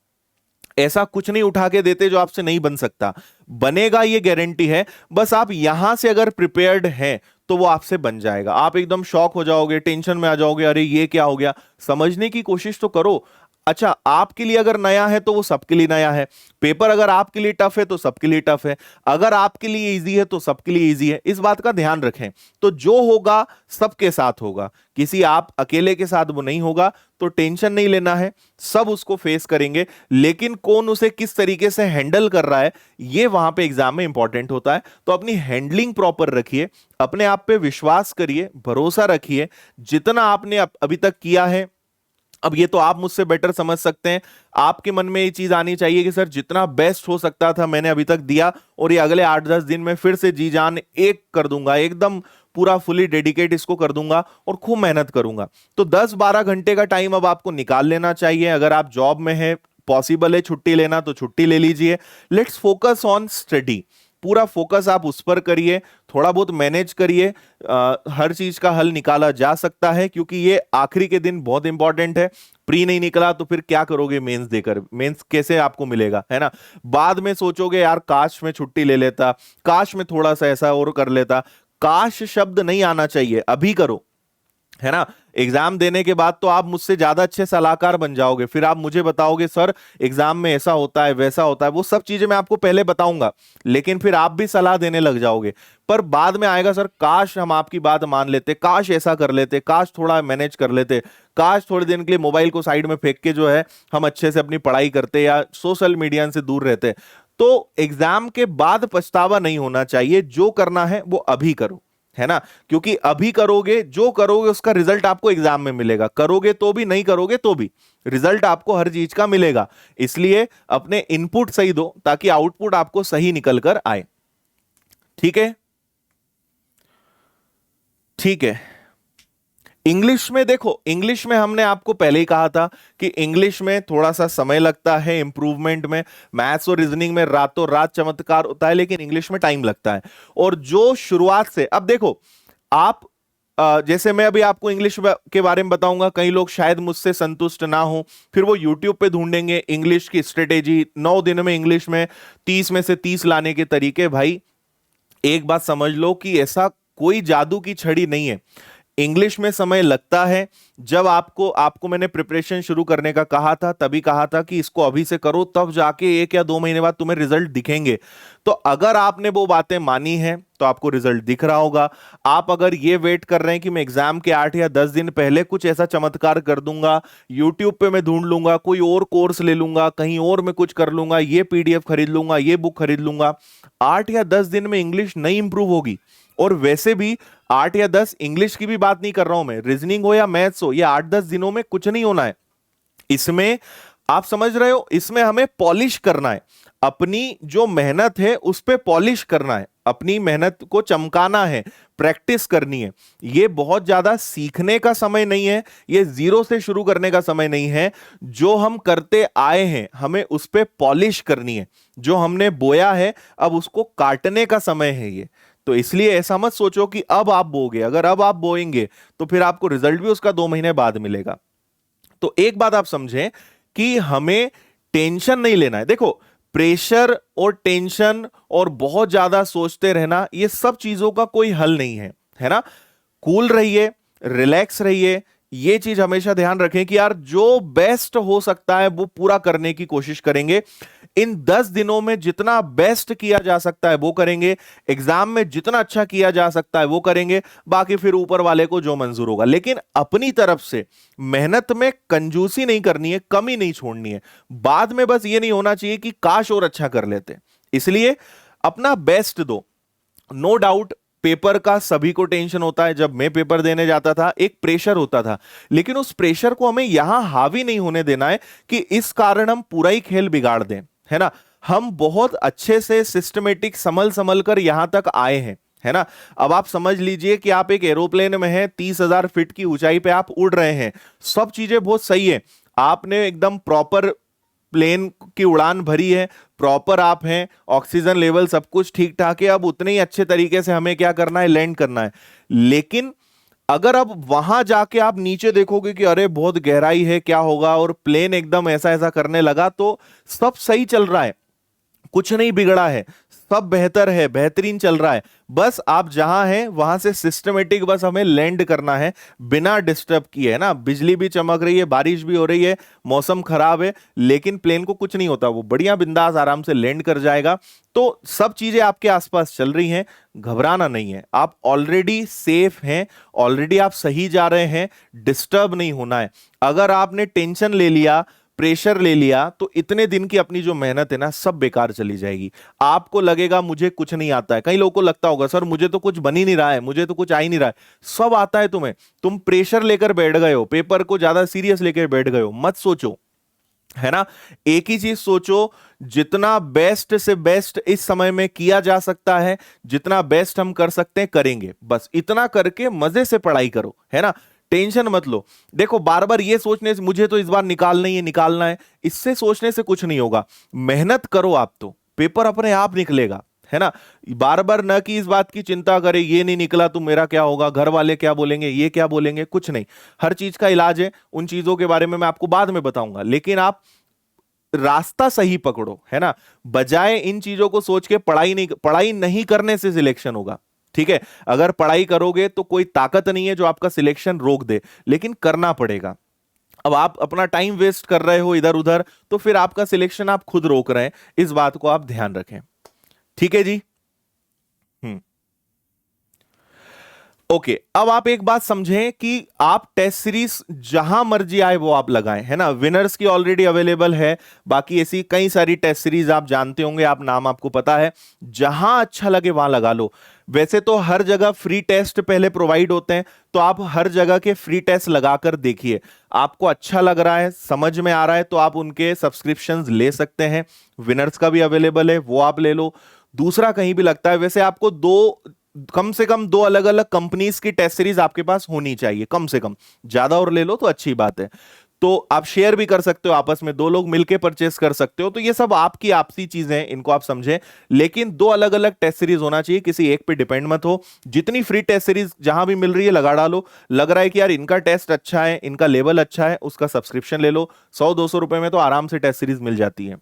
ऐसा कुछ नहीं उठा के देते जो आपसे नहीं बन सकता, बनेगा ये गारंटी है। बस आप यहां से अगर प्रिपेयर्ड हैं तो वो आपसे बन जाएगा। आप एकदम शॉक हो जाओगे, टेंशन में आ जाओगे, अरे ये क्या हो गया। समझने की कोशिश तो करो। अच्छा, आपके लिए अगर नया है तो वो सबके लिए नया है। पेपर अगर आपके लिए टफ है तो सबके लिए टफ है, अगर आपके लिए इजी है तो सबके लिए इजी है। इस बात का ध्यान रखें। तो जो होगा सबके साथ होगा, किसी आप अकेले के साथ वो नहीं होगा। तो टेंशन नहीं लेना है, सब उसको फेस करेंगे, लेकिन कौन उसे किस तरीके से हैंडल कर रहा है ये वहां पे एग्जाम में इंपॉर्टेंट होता है। तो अपनी हैंडलिंग प्रॉपर रखिए, अपने आप पे विश्वास करिए, भरोसा रखिए। जितना आपने अभी तक किया है, अब ये तो आप मुझसे बेटर समझ सकते हैं, आपके मन में ये चीज आनी चाहिए कि सर जितना बेस्ट हो सकता था मैंने अभी तक दिया, और ये अगले 8-10 दिन में फिर से जी जान एक कर दूंगा, एकदम पूरा फुली डेडिकेट इसको कर दूंगा और खूब मेहनत करूंगा। तो 10-12 घंटे का टाइम अब आपको निकाल लेना चाहिए। अगर आप जॉब में है, पॉसिबल है छुट्टी लेना तो छुट्टी ले लीजिए। लेट्स फोकस ऑन स्टडी, पूरा फोकस आप उस पर करिए, थोड़ा बहुत मैनेज करिए। हर चीज का हल निकाला जा सकता है, क्योंकि ये आखिरी के दिन बहुत इंपॉर्टेंट है। प्री नहीं निकला तो फिर क्या करोगे मेंस देकर, मेंस कैसे आपको मिलेगा, है ना। बाद में सोचोगे यार काश मैं छुट्टी ले लेता, काश मैं थोड़ा सा ऐसा और कर लेता। काश शब्द नहीं आना चाहिए, अभी करो, है ना। एग्जाम देने के बाद तो आप मुझसे ज्यादा अच्छे सलाहकार बन जाओगे, फिर आप मुझे बताओगे सर एग्जाम में ऐसा होता है वैसा होता है, वो सब चीजें मैं आपको पहले बताऊंगा, लेकिन फिर आप भी सलाह देने लग जाओगे। पर बाद में आएगा सर काश हम आपकी बात मान लेते, काश ऐसा कर लेते, काश थोड़ा मैनेज कर लेते, काश थोड़े दिन के लिए मोबाइल को साइड में फेंक के जो है हम अच्छे से अपनी पढ़ाई करते या सोशल मीडिया से दूर रहते। तो एग्जाम के बाद पछतावा नहीं होना चाहिए, जो करना है वो अभी करो, है ना। क्योंकि अभी करोगे, जो करोगे उसका रिजल्ट आपको एग्जाम में मिलेगा, करोगे तो भी, नहीं करोगे तो भी रिजल्ट आपको हर चीज का मिलेगा। इसलिए अपने इनपुट सही दो ताकि आउटपुट आपको सही निकल कर आए। ठीक है, ठीक है। इंग्लिश में देखो, इंग्लिश में हमने आपको पहले ही कहा था कि इंग्लिश में थोड़ा सा समय लगता है इंप्रूवमेंट में। मैथ्स और रीजनिंग में रातों रात चमत्कार होता है, लेकिन इंग्लिश में टाइम लगता है। और जो शुरुआत से, अब देखो आप जैसे मैं अभी आपको इंग्लिश के बारे में बताऊंगा, कई लोग शायद मुझसे संतुष्ट ना हो, फिर वो यूट्यूब पे ढूंढेंगे इंग्लिश की स्ट्रेटेजी, 9 दिन में इंग्लिश में 30 में से 30 लाने के तरीके। भाई एक बात समझ लो कि ऐसा कोई जादू की छड़ी नहीं है। इंग्लिश में समय लगता है। जब आपको आपको मैंने प्रिपरेशन शुरू करने का कहा था, तभी कहा था कि इसको अभी से करो, तब जाके 1 या 2 महीने बाद तुम्हें रिजल्ट दिखेंगे। तो अगर आपने वो बातें मानी हैं तो आपको रिजल्ट दिख रहा होगा। आप अगर ये वेट कर रहे हैं कि मैं एग्जाम के 8 या 10 दिन पहले कुछ ऐसा चमत्कार कर दूंगा, यूट्यूब पे मैं ढूंढ लूंगा, कोई और कोर्स ले लूंगा, कहीं और मैं कुछ कर लूंगा, ये पीडीएफ खरीद लूंगा, ये बुक खरीद लूंगा, 8 या 10 दिन में इंग्लिश नहीं इंप्रूव होगी। और वैसे भी 8 या 10, इंग्लिश की भी बात नहीं कर रहा हूं मैं, रीजनिंग हो या मैथ्स हो, ये 8-10 दिनों में कुछ नहीं होना है। इसमें आप समझ रहे हो, इसमें हमें पॉलिश करना है, अपनी जो मेहनत है उस पे पॉलिश करना है, अपनी मेहनत को चमकाना है, प्रैक्टिस करनी है। ये बहुत ज्यादा सीखने का समय नहीं है, ये जीरो से शुरू करने का समय नहीं है। जो हम करते आए हैं हमें उस पे पॉलिश करनी है, जो हमने बोया है अब उसको काटने का समय है ये। तो इसलिए ऐसा मत सोचो कि अब आप बोगे, अगर अब आप बोएंगे तो फिर आपको रिजल्ट भी उसका 2 महीने बाद मिलेगा। तो एक बात आप समझें कि हमें टेंशन नहीं लेना है। देखो प्रेशर और टेंशन और बहुत ज्यादा सोचते रहना, ये सब चीजों का कोई हल नहीं है ना। कूल रहिए, रिलैक्स रहिए, ये चीज हमेशा ध्यान रखें कि यार जो बेस्ट हो सकता है वो पूरा करने की कोशिश करेंगे। इन 10 दिनों में जितना बेस्ट किया जा सकता है वो करेंगे, एग्जाम में जितना अच्छा किया जा सकता है वो करेंगे, बाकी फिर ऊपर वाले को जो मंजूर होगा। लेकिन अपनी तरफ से मेहनत में कंजूसी नहीं करनी है, कमी नहीं छोड़नी है। बाद में बस ये नहीं होना चाहिए कि काश और अच्छा कर लेते। इसलिए अपना बेस्ट दो। नो डाउट पेपर का सभी को टेंशन होता है, जब मैं पेपर देने जाता था एक प्रेशर होता था, लेकिन उस प्रेशर को हमें यहां हावी नहीं होने देना है कि इस कारण हम पूरा ही खेल बिगाड़ दें, है ना। हम बहुत अच्छे से सिस्टमेटिक संभल संभल कर यहां तक आए हैं, है ना। अब आप समझ लीजिए कि आप एक एरोप्लेन में हैं, 30,000 फीट की ऊंचाई पे आप उड़ रहे हैं, सब चीजें बहुत सही है, आपने एकदम प्रॉपर प्लेन की उड़ान भरी है, प्रॉपर आप हैं, ऑक्सीजन लेवल सब कुछ ठीक ठाक है। अब उतने ही अच्छे तरीके से हमें क्या करना है, लैंड करना है। लेकिन अगर अब वहां जाके आप नीचे देखोगे कि अरे बहुत गहराई है, क्या होगा, और प्लेन एकदम ऐसा ऐसा करने लगा, तो सब सही चल रहा है, कुछ नहीं बिगड़ा है, सब बेहतर है, बेहतरीन चल रहा है। बस आप जहां हैं वहां से सिस्टमेटिक बस हमें लैंड करना है बिना डिस्टर्ब किए, है ना। बिजली भी चमक रही है, बारिश भी हो रही है, मौसम खराब है, लेकिन प्लेन को कुछ नहीं होता, वो बढ़िया बिंदास आराम से लैंड कर जाएगा। तो सब चीजें आपके आसपास चल रही हैं, घबराना नहीं है, आप ऑलरेडी सेफ हैं, ऑलरेडी आप सही जा रहे हैं, डिस्टर्ब नहीं होना है। अगर आपने टेंशन ले लिया, प्रेशर ले लिया, तो इतने दिन की अपनी जो मेहनत है ना, सब बेकार चली जाएगी। आपको लगेगा मुझे कुछ नहीं आता है। कई लोगों को लगता होगा सर मुझे तो कुछ बन ही नहीं रहा है, मुझे तो कुछ आ ही नहीं रहा है। सब आता है तुम्हें, तुम प्रेशर लेकर बैठ गए हो, पेपर को ज्यादा सीरियस लेकर बैठ गए हो। मत सोचो, है ना। एक ही चीज सोचो, जितना बेस्ट से बेस्ट इस समय में किया जा सकता है, जितना बेस्ट हम कर सकते हैं करेंगे, बस इतना करके मजे से पढ़ाई करो, है ना। टेंशन मत लो। देखो बार बार ये सोचने से मुझे तो इस बार निकालना ही है, निकालना है, इससे सोचने से कुछ नहीं होगा। मेहनत करो, आप तो पेपर अपने आप निकलेगा, है ना। बार बार न कि इस बात की चिंता करे ये नहीं निकला तो मेरा क्या होगा, घर वाले क्या बोलेंगे, ये क्या बोलेंगे, कुछ नहीं। हर चीज का इलाज है, उन चीजों के बारे में मैं आपको बाद में बताऊंगा, लेकिन आप रास्ता सही पकड़ो, है ना। बजाय इन चीजों को सोच के पढ़ाई नहीं करने से सिलेक्शन होगा, ठीक है। अगर पढ़ाई करोगे तो कोई ताकत नहीं है जो आपका सिलेक्शन रोक दे, लेकिन करना पड़ेगा। अब आप अपना टाइम वेस्ट कर रहे हो इधर उधर, तो फिर आपका सिलेक्शन आप खुद रोक रहे हैं, इस बात को आप ध्यान रखें, ठीक है जी। हम्म। ओके, अब आप एक बात समझें कि आप टेस्ट सीरीज जहां मर्जी आए वो आप लगाएं, है ना। विनर्स की ऑलरेडी अवेलेबल है, बाकी ऐसी कई सारी टेस्ट सीरीज आप जानते होंगे, आप नाम आपको पता है, जहां अच्छा लगे वहां लगा लो। वैसे तो हर जगह फ्री टेस्ट पहले प्रोवाइड होते हैं, तो आप हर जगह के फ्री टेस्ट लगाकर देखिए, आपको अच्छा लग रहा है, समझ में आ रहा है, तो आप उनके सब्सक्रिप्शंस ले सकते हैं। विनर्स का भी अवेलेबल है, वो आप ले लो। दूसरा कहीं भी लगता है, वैसे आपको कम से कम दो अलग अलग कंपनीज की टेस्ट सीरीज आपके पास होनी चाहिए, कम से कम। ज्यादा और ले लो तो अच्छी बात है। तो आप शेयर भी कर सकते हो आपस में, दो लोग मिलकर परचेस कर सकते हो, तो ये सब आपकी आपसी चीजें हैं, इनको आप समझें। लेकिन दो अलग अलग टेस्ट सीरीज होना चाहिए, किसी एक पे डिपेंड मत हो। जितनी फ्री टेस्ट सीरीज जहां भी मिल रही है लगा डालो। लग रहा है कि यार इनका टेस्ट अच्छा है, इनका लेवल अच्छा है, उसका सब्सक्रिप्शन ले लो। 100-200 रुपए में तो आराम से टेस्ट सीरीज मिल जाती है।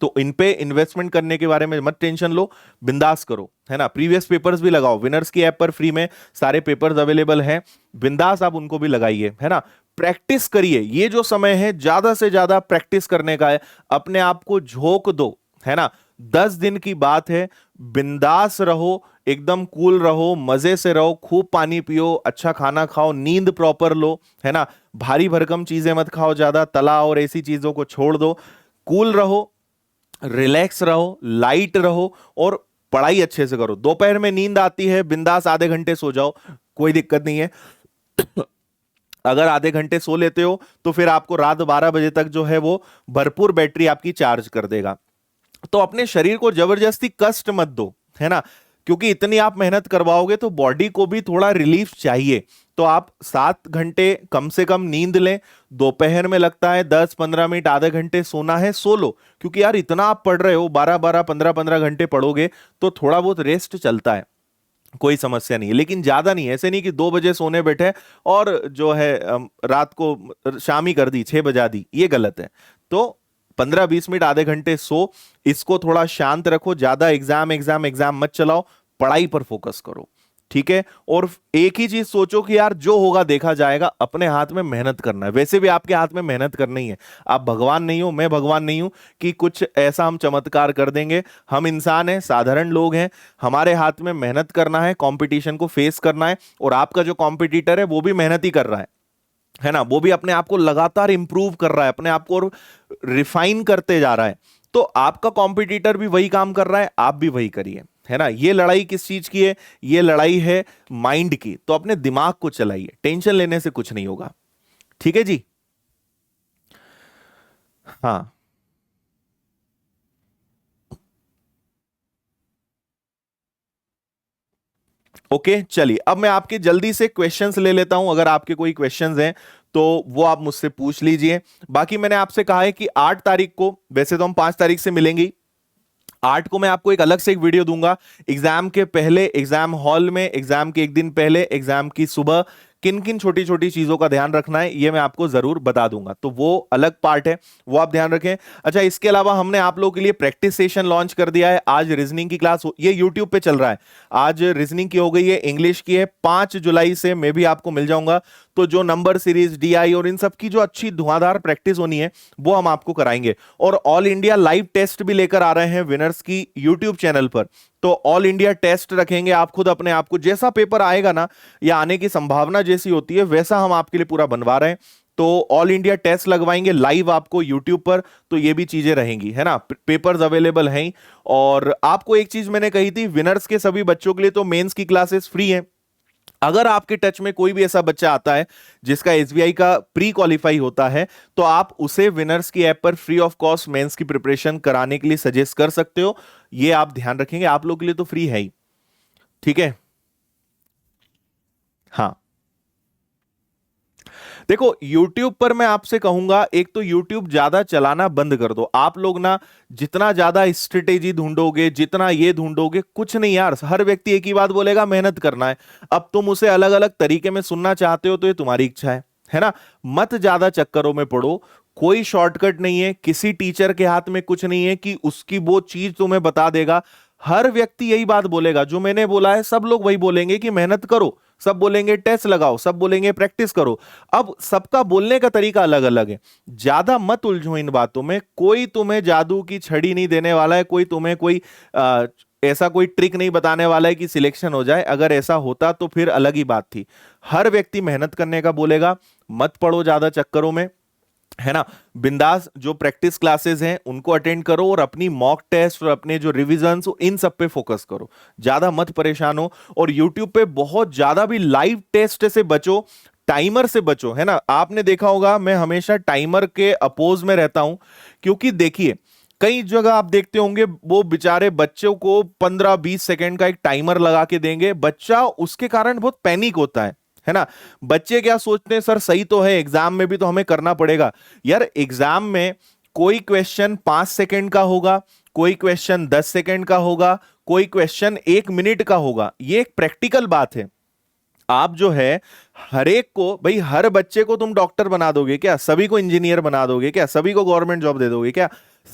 तो इन पे इन्वेस्टमेंट करने के बारे में मत टेंशन लो, बिंदास करो, है ना। प्रीवियस पेपर्स भी लगाओ, विनर्स की ऐप पर फ्री में सारे पेपर्स अवेलेबल हैं, बिंदास आप उनको भी लगाइए, है ना। प्रैक्टिस करिए, ये जो समय है ज्यादा से ज्यादा प्रैक्टिस करने का है। अपने आप को झोंक दो, है ना। 10 दिन की बात है, बिंदास रहो, एकदम कूल रहो, मजे से रहो, खूब पानी पियो, अच्छा खाना खाओ, नींद प्रॉपर लो, है ना। भारी भरकम चीजें मत खाओ, ज्यादा तला और ऐसी चीजों को छोड़ दो। कूल रहो, रिलैक्स रहो, लाइट रहो, और पढ़ाई अच्छे से करो। दोपहर में नींद आती है, बिंदास आधे घंटे सो जाओ, कोई दिक्कत नहीं है। अगर आधे घंटे सो लेते हो तो फिर आपको रात 12 बजे तक जो है वो भरपूर बैटरी आपकी चार्ज कर देगा। तो अपने शरीर को जबरदस्ती कष्ट मत दो, है ना। क्योंकि इतनी आप मेहनत करवाओगे तो बॉडी को भी थोड़ा रिलीफ चाहिए। तो आप 7 घंटे कम से कम नींद लें। दोपहर में लगता है 10-15 मिनट आधे घंटे सोना है, सो लो। क्योंकि यार इतना आप पढ़ रहे हो, 12-12 15-15 घंटे पढ़ोगे तो थोड़ा बहुत रेस्ट चलता है, कोई समस्या नहीं है। लेकिन ज्यादा नहीं, ऐसे नहीं कि 2 बजे सोने बैठे और जो है रात को शाम ही कर दी, 6 बजा दी, ये गलत है। तो 15-20 मिनट आधे घंटे सो, इसको थोड़ा शांत रखो, ज्यादा एग्जाम एग्जाम एग्जाम मत चलाओ, पढ़ाई पर फोकस करो, ठीक है। और एक ही चीज सोचो कि यार जो होगा देखा जाएगा, अपने हाथ में मेहनत करना है। वैसे भी आपके हाथ में मेहनत करनी है, आप भगवान नहीं हो, मैं भगवान नहीं हूं कि कुछ ऐसा हम चमत्कार कर देंगे। हम इंसान हैं, साधारण लोग हैं, हमारे हाथ में मेहनत करना है, कंपटीशन को फेस करना है। और आपका जो कॉम्पिटिटर है वो भी मेहनत ही कर रहा है ना। वो भी अपने आप को लगातार इंप्रूव कर रहा है, अपने आप को रिफाइन करते जा रहा है। तो आपका कॉम्पिटिटर भी वही काम कर रहा है, आप भी वही करिए, है ना। ये लड़ाई किस चीज की है? ये लड़ाई है माइंड की। तो अपने दिमाग को चलाइए, टेंशन लेने से कुछ नहीं होगा, ठीक है जी। हाँ, ओके, चलिए अब मैं आपके जल्दी से क्वेश्चंस ले लेता हूं। अगर आपके कोई क्वेश्चंस हैं तो वो आप मुझसे पूछ लीजिए। बाकी मैंने आपसे कहा है कि 8 तारीख को, वैसे तो हम 5 तारीख से मिलेंगे, 8 को मैं आपको एक अलग से एक वीडियो दूंगा, एग्जाम के पहले, एग्जाम हॉल में, एग्जाम के एक दिन पहले, एग्जाम की सुबह किन किन छोटी छोटी चीजों का ध्यान रखना है ये मैं आपको जरूर बता दूंगा, तो वो अलग पार्ट है, वो आप ध्यान रखें। अच्छा, इसके अलावा हमने आप लोगों के लिए प्रैक्टिस सेशन लॉन्च कर दिया है। आज रीजनिंग की क्लास ये यूट्यूब पे चल रहा है, आज रीजनिंग की हो गई है, इंग्लिश की है। 5 जुलाई से मैं भी आपको मिल जाऊंगा, तो जो नंबर सीरीज, डीआई और इन सब की जो अच्छी धुआंधार प्रैक्टिस होनी है वो हम आपको कराएंगे। और ऑल इंडिया लाइव टेस्ट भी लेकर आ रहे हैं विनर्स की यूट्यूब चैनल पर, तो ऑल इंडिया टेस्ट रखेंगे। आप खुद अपने आप को, जैसा पेपर आएगा ना या आने की संभावना जैसी होती है वैसा हम आपके लिए पूरा बनवा रहे हैं। तो ऑल इंडिया टेस्ट लगवाएंगे लाइव आपको यूट्यूब पर, तो ये भी चीजें रहेंगी, है ना। पेपर्स अवेलेबल हैं। और आपको एक चीज मैंने कही थी, विनर्स के सभी बच्चों के लिए तो मेंस की क्लासेस फ्री हैं। अगर आपके टच में कोई भी ऐसा बच्चा आता है जिसका एसबीआई का प्री क्वालिफाई होता है, तो आप उसे विनर्स की ऐप पर फ्री ऑफ कॉस्ट मेंस की प्रिपरेशन कराने के लिए सजेस्ट कर सकते हो। ये आप ध्यान रखेंगे, आप लोग के लिए तो फ्री है ही, ठीक है। हाँ, देखो YouTube पर मैं आपसे कहूंगा, एक तो YouTube ज्यादा चलाना बंद कर दो। आप लोग ना जितना ज्यादा स्ट्रेटेजी ढूंढोगे, जितना ये ढूंढोगे, कुछ नहीं यार। हर व्यक्ति एक ही बात बोलेगा, मेहनत करना है। अब तुम उसे अलग अलग तरीके में सुनना चाहते हो तो ये तुम्हारी इच्छा है ना। मत ज्यादा चक्करों में पड़ो। कोई शॉर्टकट नहीं है, किसी टीचर के हाथ में कुछ नहीं है कि उसकी वो चीज तुम्हें बता देगा। हर व्यक्ति यही बात बोलेगा जो मैंने बोला है, सब लोग वही बोलेंगे कि मेहनत करो, सब बोलेंगे टेस्ट लगाओ, सब बोलेंगे प्रैक्टिस करो। अब सबका बोलने का तरीका अलग अलग है। ज्यादा मत उलझो इन बातों में। कोई तुम्हें जादू की छड़ी नहीं देने वाला है, कोई तुम्हें कोई ऐसा कोई ट्रिक नहीं बताने वाला है कि सिलेक्शन हो जाए। अगर ऐसा होता तो फिर अलग ही बात थी। हर व्यक्ति मेहनत करने का बोलेगा। मत पड़ो ज्यादा चक्करों में, है ना। बिंदास जो प्रैक्टिस क्लासेस हैं उनको अटेंड करो, और अपनी मॉक टेस्ट और अपने जो रिविजन्स इन सब पे फोकस करो। ज्यादा मत परेशान हो। और यूट्यूब पे बहुत ज्यादा भी लाइव टेस्ट से बचो, टाइमर से बचो, है ना। आपने देखा होगा मैं हमेशा टाइमर के अपोज में रहता हूं, क्योंकि देखिए कई जगह आप देखते होंगे वो बेचारे बच्चों को 15-20 सेकंड का एक टाइमर लगा के देंगे, बच्चा उसके कारण बहुत पैनिक होता है ना। बच्चे क्या सोचते हैं, सर सही तो है, एग्जाम में भी तो हमें करना पड़ेगा। यार एग्जाम में कोई क्वेश्चन 5 सेकंड का होगा, कोई क्वेश्चन 10 सेकंड का होगा, कोई क्वेश्चन 1 मिनट का होगा। ये एक प्रैक्टिकल बात है। आप जो है हर एक को, भाई हर बच्चे को तुम डॉक्टर बना दोगे क्या? सभी को इंजीनियर बना दोगे क्या? सभी को गवर्नमेंट जॉब दे दोगे क्या?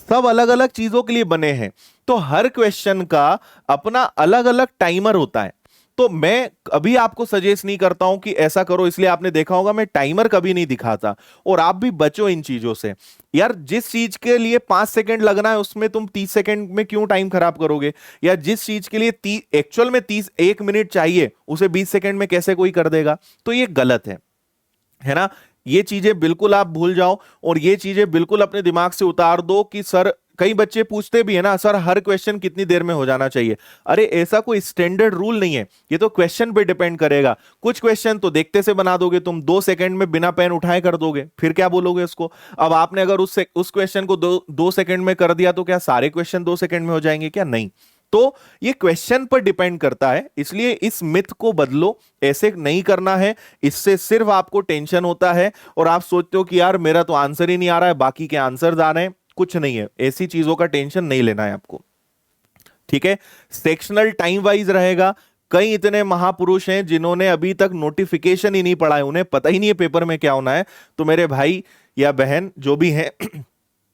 सब अलग अलग चीजों के लिए बने हैं। तो हर क्वेश्चन का अपना अलग अलग टाइमर होता है। तो मैं अभी आपको सजेस्ट नहीं करता हूं कि ऐसा करो, इसलिए आपने देखा होगा मैं टाइमर कभी नहीं दिखाता। और आप भी बचो इन चीजों से। यार जिस चीज के लिए 5 सेकंड लगना है उसमें तुम 30 सेकंड में क्यों टाइम खराब करोगे? या जिस चीज के लिए एक्चुअल में 1 मिनट चाहिए उसे 20 सेकंड में कैसे कोई कर देगा? तो ये गलत है ना। ये चीजें बिल्कुल आप भूल जाओ, और ये चीजें बिल्कुल अपने दिमाग से उतार दो कि सर, कई बच्चे पूछते भी है ना, सर हर क्वेश्चन कितनी देर में हो जाना चाहिए? अरे ऐसा कोई स्टैंडर्ड रूल नहीं है, ये तो क्वेश्चन पे डिपेंड करेगा। कुछ क्वेश्चन तो देखते से बना दोगे तुम, 2 सेकंड में बिना पेन उठाए कर दोगे, फिर क्या बोलोगे उसको? अब आपने अगर उस क्वेश्चन को 2 सेकंड में कर दिया तो क्या सारे क्वेश्चन 2 सेकंड में हो जाएंगे क्या? नहीं। तो ये क्वेश्चन पर डिपेंड करता है, इसलिए इस मिथ को बदलो। ऐसे नहीं करना है, इससे सिर्फ आपको टेंशन होता है और आप सोचते हो कि यार मेरा तो आंसर ही नहीं आ रहा है, बाकी के आंसर आ रहे हैं। कुछ नहीं है, ऐसी चीजों का टेंशन नहीं लेना है आपको, ठीक है। सेक्शनल टाइम वाइज रहेगा। कई इतने महापुरुष हैं जिन्होंने अभी तक नोटिफिकेशन ही नहीं पढ़ा है, उन्हें पता ही नहीं है पेपर में क्या होना है। तो मेरे भाई या बहन जो भी हैं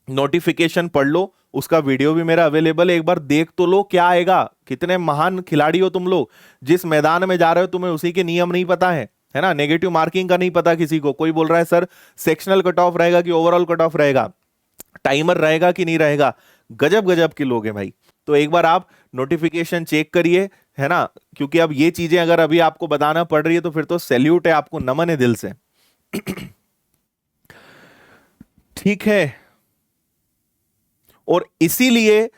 नोटिफिकेशन पढ़ लो, उसका वीडियो भी मेरा अवेलेबल है, एक बार देख तो लो क्या आएगा। कितने महान खिलाड़ी हो तुम लोग, जिस मैदान में जा रहे हो तुम्हें उसी के नियम नहीं पता है ना। नेगेटिव मार्किंग का नहीं पता किसी को। कोई बोल रहा है सर सेक्शनल कट ऑफ रहेगा कि ओवरऑल कट ऑफ रहेगा, टाइमर रहेगा कि नहीं रहेगा। गजब गजब के लोग हैं भाई। तो एक बार आप नोटिफिकेशन चेक करिए, है ना, क्योंकि अब ये चीजें अगर अभी आपको बताना पड़ रही है तो फिर तो सैल्यूट है आपको, नमन है दिल से। ठीक है। और इसीलिए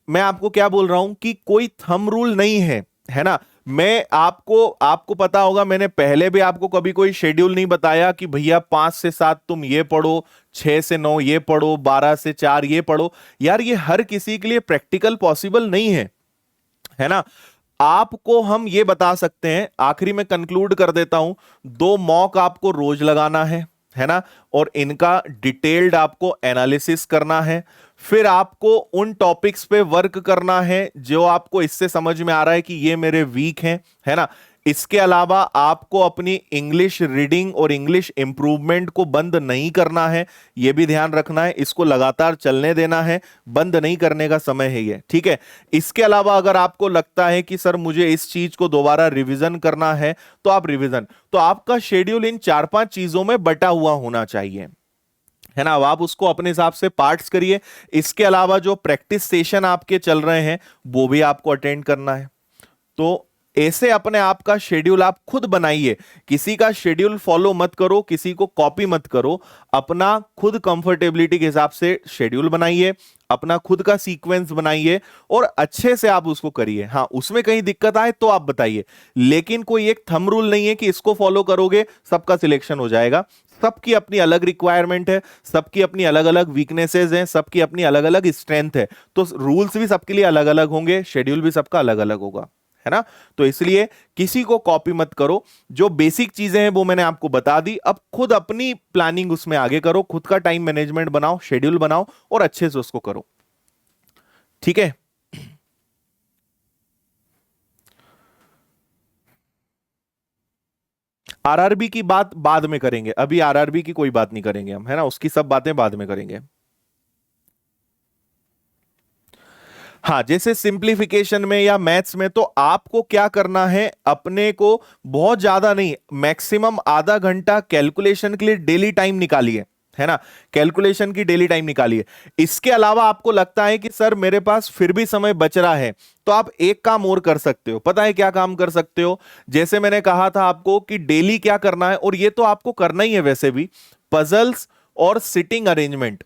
मैं आपको क्या बोल रहा हूं कि कोई थंब रूल नहीं है ना। मैं आपको पता होगा, मैंने पहले भी आपको कभी कोई शेड्यूल नहीं बताया कि भैया 5 से 7 तुम ये पढ़ो, 6 से 9 ये पढ़ो, 12 से 4 ये पढ़ो। यार ये हर किसी के लिए प्रैक्टिकल पॉसिबल नहीं है ना। आपको हम ये बता सकते हैं, आखिरी में कंक्लूड कर देता हूं, 2 मॉक आपको रोज लगाना है ना, और इनका डिटेल्ड आपको एनालिसिस करना है। फिर आपको उन टॉपिक्स पे वर्क करना है जो आपको इससे समझ में आ रहा है कि ये मेरे वीक हैं, है ना। इसके अलावा आपको अपनी इंग्लिश रीडिंग और इंग्लिश इंप्रूवमेंट को बंद नहीं करना है, यह भी ध्यान रखना है, इसको लगातार चलने देना है, बंद नहीं करने का समय है ये, ठीक है। इसके अलावा अगर आपको लगता है कि सर मुझे इस चीज को दोबारा रिवीजन करना है, तो आप रिवीजन, तो आपका शेड्यूल इन 4-5 चीजों में बटा हुआ होना चाहिए, है ना। अब आप उसको अपने हिसाब से पार्ट्स करिए। इसके अलावा जो प्रैक्टिस सेशन आपके चल रहे हैं वो भी आपको अटेंड करना है। तो ऐसे अपने आप का शेड्यूल आप खुद बनाइए, किसी का शेड्यूल फॉलो मत करो, किसी को कॉपी मत करो, अपना खुद कंफर्टेबिलिटी के हिसाब से शेड्यूल बनाइए, अपना खुद का सीक्वेंस बनाइए और अच्छे से आप उसको करिए। हाँ, उसमें कहीं दिक्कत आए तो आप बताइए, लेकिन कोई एक थंब रूल नहीं है कि इसको फॉलो करोगे सबका सिलेक्शन हो जाएगा। सबकी अपनी अलग रिक्वायरमेंट है, सबकी अपनी अलग अलग वीकनेसेस हैं, सबकी अपनी अलग अलग स्ट्रेंथ है, तो रूल्स भी सबके लिए अलग अलग होंगे, शेड्यूल भी सबका अलग अलग होगा, है ना। तो इसलिए किसी को कॉपी मत करो, जो बेसिक चीजें हैं वो मैंने आपको बता दी, अब खुद अपनी प्लानिंग उसमें आगे करो, खुद का टाइम मैनेजमेंट बनाओ, शेड्यूल बनाओ और अच्छे से उसको करो, ठीक है। आरआरबी की बात बाद में करेंगे, अभी आरआरबी की कोई बात नहीं करेंगे हम, है ना, उसकी सब बातें बाद में करेंगे। हाँ, जैसे सिंप्लीफिकेशन में या मैथ्स में तो आपको क्या करना है, अपने को बहुत ज्यादा नहीं, मैक्सिमम आधा घंटा कैलकुलेशन के लिए डेली टाइम निकालिए, है ना, कैलकुलेशन की डेली टाइम निकालिए। इसके अलावा आपको लगता है कि सर मेरे पास फिर भी समय बच रहा है, तो आप एक काम और कर सकते हो। पता है क्या काम कर सकते हो? जैसे मैंने कहा था आपको कि डेली क्या करना है, और ये तो आपको करना ही है वैसे भी, पजल्स और सिटिंग अरेंजमेंट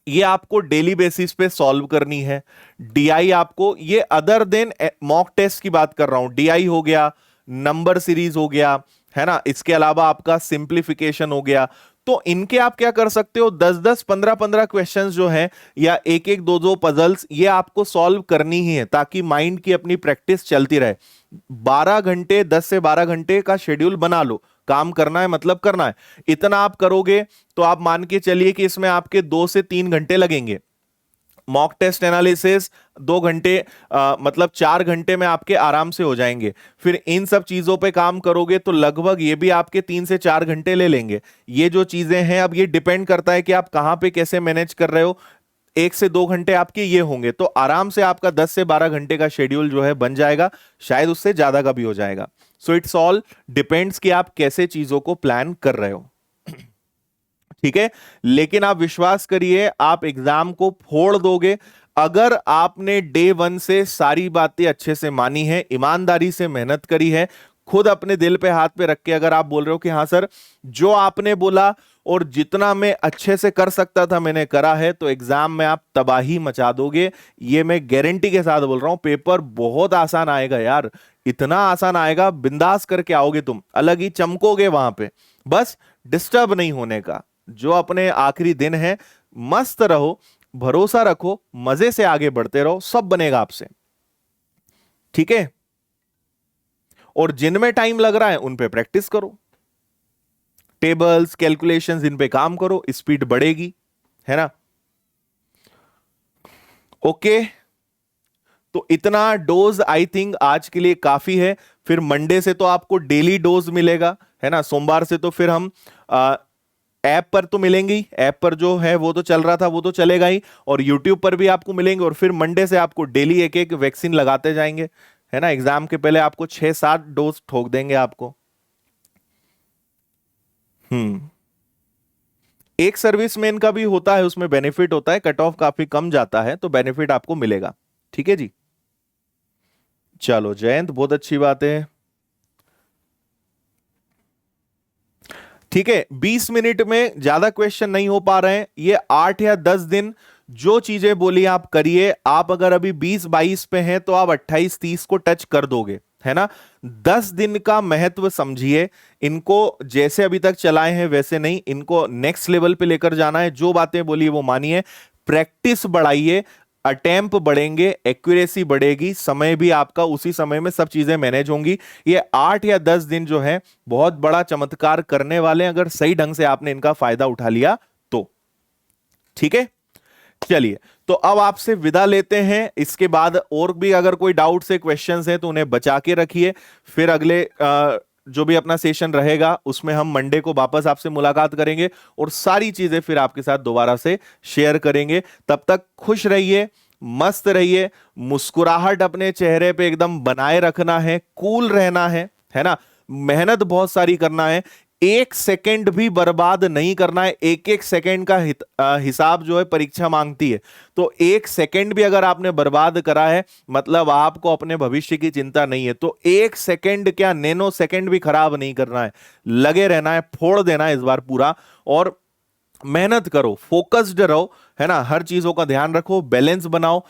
ये आपको डेली बेसिस पे सॉल्व करनी है। डीआई आपको, ये अदर देन मॉक टेस्ट की बात कर रहा हूं, डीआई हो गया, नंबर सीरीज हो गया, है ना, इसके अलावा आपका सिंप्लीफिकेशन हो गया। तो इनके आप क्या कर सकते हो, 10-10, 15-15 क्वेश्चंस जो हैं, या एक-एक 2-2 पजल्स, ये आपको सॉल्व करनी ही है, ताकि माइंड की अपनी प्रैक्टिस चलती रहे। 12 घंटे, 10 से 12 घंटे का शेड्यूल बना लो, काम करना है मतलब करना है। इतना आप करोगे तो आप मान के चलिए कि इसमें आपके 2 से 3 घंटे लगेंगे। मॉक टेस्ट एनालिसिस 2 घंटे, मतलब 4 घंटे में आपके आराम से हो जाएंगे। फिर इन सब चीजों पे काम करोगे तो लगभग ये भी आपके 3 से 4 घंटे ले लेंगे। ये जो चीजें हैं, अब ये डिपेंड करता है कि आप कहां पे कैसे मैनेज कर रहे हो। 1 से 2 घंटे आपके ये होंगे, तो आराम से आपका 10 से 12 घंटे का शेड्यूल जो है बन जाएगा, शायद उससे ज्यादा का भी हो जाएगा। सो इट्स ऑल डिपेंड्स कि आप कैसे चीजों को प्लान कर रहे हो, ठीक है। लेकिन आप विश्वास करिए, आप एग्जाम को फोड़ दोगे अगर आपने डे 1 से सारी बातें अच्छे से मानी है, ईमानदारी से मेहनत करी है, खुद अपने दिल पे हाथ पे रख के अगर आप बोल रहे हो कि हाँ सर, जो आपने बोला और जितना मैं अच्छे से कर सकता था मैंने करा है, तो एग्जाम में आप तबाही मचा दोगे। ये मैं गारंटी के साथ बोल रहा हूं। पेपर बहुत आसान आएगा यार, इतना आसान आएगा, बिंदास करके आओगे तुम, अलग ही चमकोगे वहां पे। बस डिस्टर्ब नहीं होने का, जो अपने आखिरी दिन है, मस्त रहो, भरोसा रखो, मजे से आगे बढ़ते रहो, सब बनेगा आपसे, ठीक है। और जिनमें टाइम लग रहा है उन पे प्रैक्टिस करो, टेबल्स, कैलकुलेशंस, इन पे काम करो, स्पीड बढ़ेगी, है ना। ओके, तो इतना डोज आई थिंक आज के लिए काफी है। फिर मंडे से तो आपको डेली डोज मिलेगा, है ना। सोमवार से तो फिर हम ऐप पर तो मिलेंगे ही, ऐप पर जो है वो तो चल रहा था, वो तो चलेगा ही, और यूट्यूब पर भी आपको मिलेंगे। और फिर मंडे से आपको डेली एक एक वैक्सीन लगाते जाएंगे, है ना। एग्जाम के पहले आपको 6-7 डोज ठोक देंगे आपको। एक सर्विसमैन का भी होता है, उसमें बेनिफिट होता है, कट ऑफ काफी कम जाता है, तो बेनिफिट आपको मिलेगा, ठीक है जी। चलो जयंत, बहुत अच्छी बात है, ठीक है। 20 मिनट में ज्यादा क्वेश्चन नहीं हो पा रहे हैं, ये 8 या 10 दिन जो चीजें बोली आप करिए। आप अगर अभी 20-22 पे हैं तो आप 28-30 को टच कर दोगे, है ना। 10 दिन का महत्व समझिए, इनको जैसे अभी तक चलाए हैं वैसे नहीं, इनको नेक्स्ट लेवल पे लेकर जाना है। जो बातें बोली वो मानिए, प्रैक्टिस बढ़ाइए, अटेम्प्ट बढ़ेंगे, एक्यूरेसी बढ़ेगी, समय भी आपका उसी समय में सब चीजें मैनेज होंगी। ये 8 या 10 दिन जो है बहुत बड़ा चमत्कार करने वाले हैं, अगर सही ढंग से आपने इनका फायदा उठा लिया तो, ठीक है। चलिए, तो अब आपसे विदा लेते हैं। इसके बाद और भी अगर कोई डाउट्स है, क्वेश्चंस हैं, तो उन्हें बचा के रखिए। फिर अगले जो भी अपना सेशन रहेगा उसमें हम मंडे को वापस आपसे मुलाकात करेंगे और सारी चीजें फिर आपके साथ दोबारा से शेयर करेंगे। तब तक खुश रहिए, मस्त रहिए, मुस्कुराहट अपने चेहरे पे एकदम बनाए रखना है, कूल रहना है ना। मेहनत बहुत सारी करना है, एक सेकंड भी बर्बाद नहीं करना है। एक एक सेकंड का हिसाब जो है परीक्षा मांगती है। तो एक सेकंड भी अगर आपने बर्बाद करा है, मतलब आपको अपने भविष्य की चिंता नहीं है। तो एक सेकंड क्या, नैनो सेकंड भी खराब नहीं करना है, लगे रहना है, फोड़ देना है इस बार पूरा। और मेहनत करो, फोकस्ड रहो, है ना। हर चीजों का ध्यान रखो, बैलेंस बनाओ।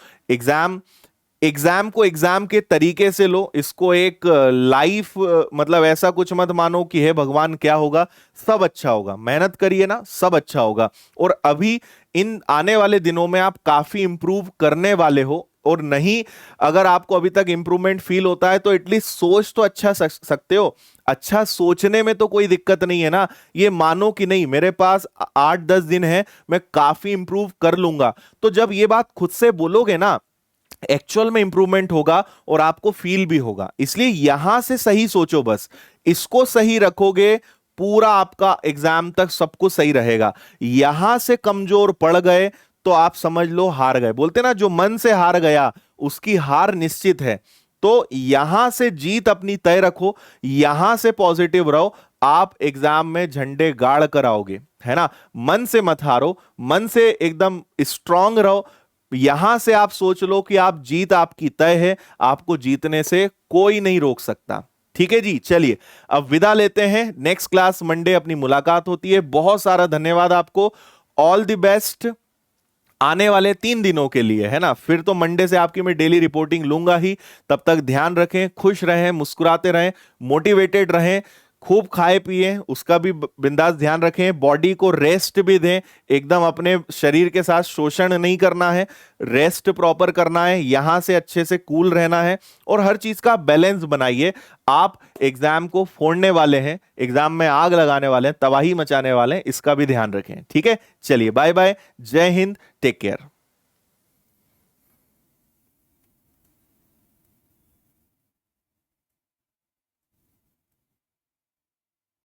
एग्जाम को एग्जाम के तरीके से लो, इसको एक लाइफ, मतलब ऐसा कुछ मत मानो कि हे भगवान क्या होगा। सब अच्छा होगा, मेहनत करिए ना, सब अच्छा होगा। और अभी इन आने वाले दिनों में आप काफी इंप्रूव करने वाले हो। और नहीं, अगर आपको अभी तक इंप्रूवमेंट फील होता है तो एटलीस्ट सोच तो अच्छा सकते हो। अच्छा सोचने में तो कोई दिक्कत नहीं है ना। ये मानो कि नहीं, मेरे पास 8-10 दिन है, मैं काफी इंप्रूव कर लूंगा। तो जब ये बात खुद से बोलोगे ना, एक्चुअल में इंप्रूवमेंट होगा और आपको फील भी होगा। इसलिए यहां से सही सोचो, बस इसको सही रखोगे, पूरा आपका एग्जाम तक सब कुछ सही रहेगा। यहां से कमजोर पड़ गए तो आप समझ लो हार गए। बोलते ना, जो मन से हार गया उसकी हार निश्चित है। तो यहां से जीत अपनी तय रखो, यहां से पॉजिटिव रहो, आप एग्जाम में झंडे गाड़ कर आओगे, है ना। मन से मत हारो, मन से एकदम स्ट्रांग रहो। यहां से आप सोच लो कि आप जीत आपकी तय है, आपको जीतने से कोई नहीं रोक सकता। ठीक है जी, चलिए अब विदा लेते हैं। नेक्स्ट क्लास मंडे अपनी मुलाकात होती है। बहुत सारा धन्यवाद आपको, ऑल द बेस्ट आने वाले 3 दिनों के लिए, है ना। फिर तो मंडे से आपकी मैं डेली रिपोर्टिंग लूंगा ही। तब तक ध्यान रखें, खुश रहें, मुस्कुराते रहें, मोटिवेटेड रहें, खूब खाए पिए, उसका भी बिंदास ध्यान रखें। बॉडी को रेस्ट भी दें, एकदम अपने शरीर के साथ शोषण नहीं करना है, रेस्ट प्रॉपर करना है, यहां से अच्छे से कूल रहना है। और हर चीज का बैलेंस बनाइए। आप एग्जाम को फोड़ने वाले हैं, एग्जाम में आग लगाने वाले हैं, तबाही मचाने वाले हैं, इसका भी ध्यान रखें। ठीक है, चलिए बाय बाय, जय हिंद, टेक केयर।